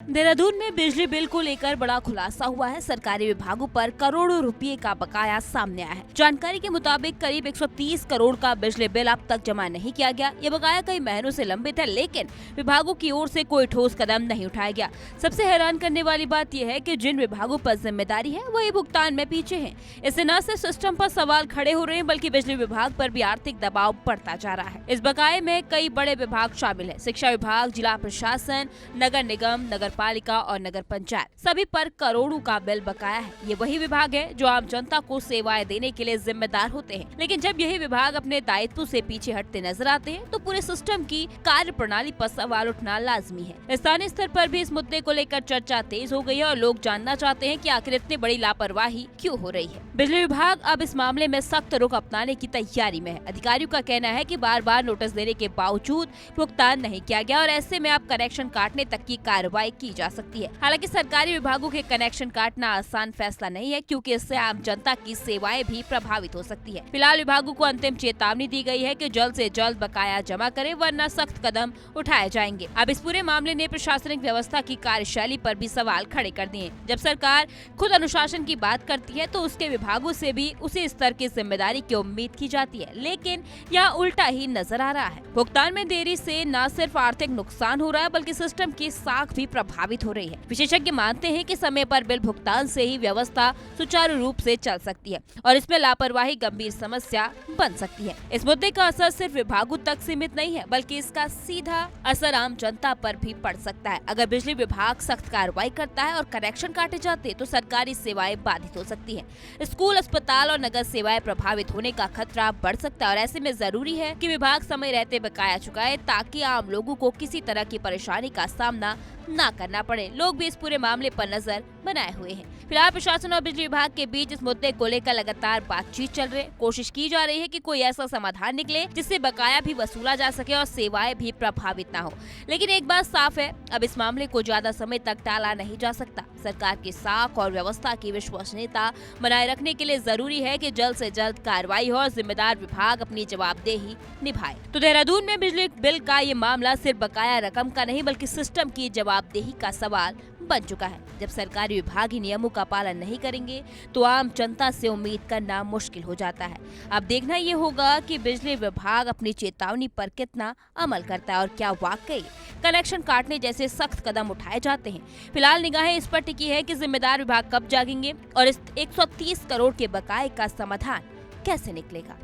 देहरादून में बिजली बिल को लेकर बड़ा खुलासा हुआ है। सरकारी विभागों पर करोड़ों रुपए का बकाया सामने आया है। जानकारी के मुताबिक करीब 130 करोड़ का बिजली बिल अब तक जमा नहीं किया गया। ये बकाया कई महीनों से लंबित है, लेकिन विभागों की ओर से कोई ठोस कदम नहीं उठाया गया। सबसे हैरान करने वाली बात यह है कि जिन विभागों पर जिम्मेदारी है वही भुगतान में पीछे हैं। इससे न सिर्फ सिस्टम पर सवाल खड़े हो रहे हैं, बल्कि बिजली विभाग पर भी आर्थिक दबाव बढ़ता जा रहा है। इस बकाये में कई बड़े विभाग शामिल है। शिक्षा विभाग, जिला प्रशासन, नगर निगम, नगर पालिका और नगर पंचायत, सभी पर करोड़ों का बिल बकाया है। ये वही विभाग है जो आम जनता को सेवाएं देने के लिए जिम्मेदार होते हैं, लेकिन जब यही विभाग अपने दायित्व से पीछे हटते नजर आते हैं तो पूरे सिस्टम की कार्य प्रणाली पर सवाल उठना लाजमी है। स्थानीय स्तर पर भी इस मुद्दे को लेकर चर्चा तेज हो गई है और लोग जानना चाहते हैं कि आखिर इतनी बड़ी लापरवाही क्यों हो रही है। बिजली विभाग अब इस मामले में सख्त रुख अपनाने की तैयारी में है। अधिकारियों का कहना है कि बार बार नोटिस देने के बावजूद भुगतान नहीं किया गया और ऐसे में अब कनेक्शन काटने तक की कार्रवाई की जा सकती है। हालांकि सरकारी विभागों के कनेक्शन काटना आसान फैसला नहीं है, क्योंकि इससे आम जनता की सेवाएं भी प्रभावित हो सकती है। फिलहाल विभागों को अंतिम चेतावनी दी गई है कि जल्द से जल्द बकाया जमा करें, वरना सख्त कदम उठाए जाएंगे। अब इस पूरे मामले ने प्रशासनिक व्यवस्था की कार्यशैली पर भी सवाल खड़े कर दिए। जब सरकार खुद अनुशासन की बात करती है तो उसके विभागों से भी उसी स्तर की जिम्मेदारी की उम्मीद की जाती है, लेकिन यहाँ उल्टा ही नजर आ रहा है। भुगतान में देरी से न सिर्फ आर्थिक नुकसान हो रहा है, बल्कि सिस्टम की साख भी प्रभावित हो रही है। विशेषज्ञ मानते हैं कि समय पर बिल भुगतान से ही व्यवस्था सुचारू रूप से चल सकती है और इसमें लापरवाही गंभीर समस्या बन सकती है। इस मुद्दे का असर सिर्फ विभागों तक सीमित नहीं है, बल्कि इसका सीधा असर आम जनता पर भी पड़ सकता है। अगर बिजली विभाग सख्त कार्रवाई करता है और कनेक्शन काटे जाते तो सरकारी सेवाएं बाधित हो सकती है। स्कूल, अस्पताल और नगर सेवाएं प्रभावित होने का खतरा बढ़ सकता है और ऐसे में जरूरी है कि विभाग समय रहते बकाया चुकाए, ताकि आम लोगों को किसी तरह की परेशानी का सामना न करना पड़े। लोग भी इस पूरे मामले पर नजर बनाए हुए हैं। फिलहाल प्रशासन और बिजली विभाग के बीच इस मुद्दे को लेकर लगातार बातचीत चल रही है। कोशिश की जा रही है कि कोई ऐसा समाधान निकले जिससे बकाया भी वसूला जा सके और सेवाएं भी प्रभावित न हो। लेकिन एक बात साफ है, अब इस मामले को ज्यादा समय तक टाला नहीं जा सकता। सरकार की साख और व्यवस्था की विश्वसनीयता बनाए रखने के लिए जरूरी है कि जल्द से जल्द कार्रवाई हो और जिम्मेदार विभाग अपनी जवाबदेही निभाए। तो देहरादून में बिजली बिल का ये मामला सिर्फ बकाया रकम का नहीं, बल्कि सिस्टम की जवाबदेही का सवाल बन चुका है। जब सरकारी विभाग ही नियमों का पालन नहीं करेंगे तो आम जनता से उम्मीद करना मुश्किल हो जाता है। अब देखना ये होगा कि बिजली विभाग अपनी चेतावनी पर कितना अमल करता है और क्या वाकई कनेक्शन काटने जैसे सख्त कदम उठाए जाते हैं। फिलहाल निगाहें इस पर टिकी है कि जिम्मेदार विभाग कब जागेंगे और इस 130 करोड़ के बकाये का समाधान कैसे निकलेगा।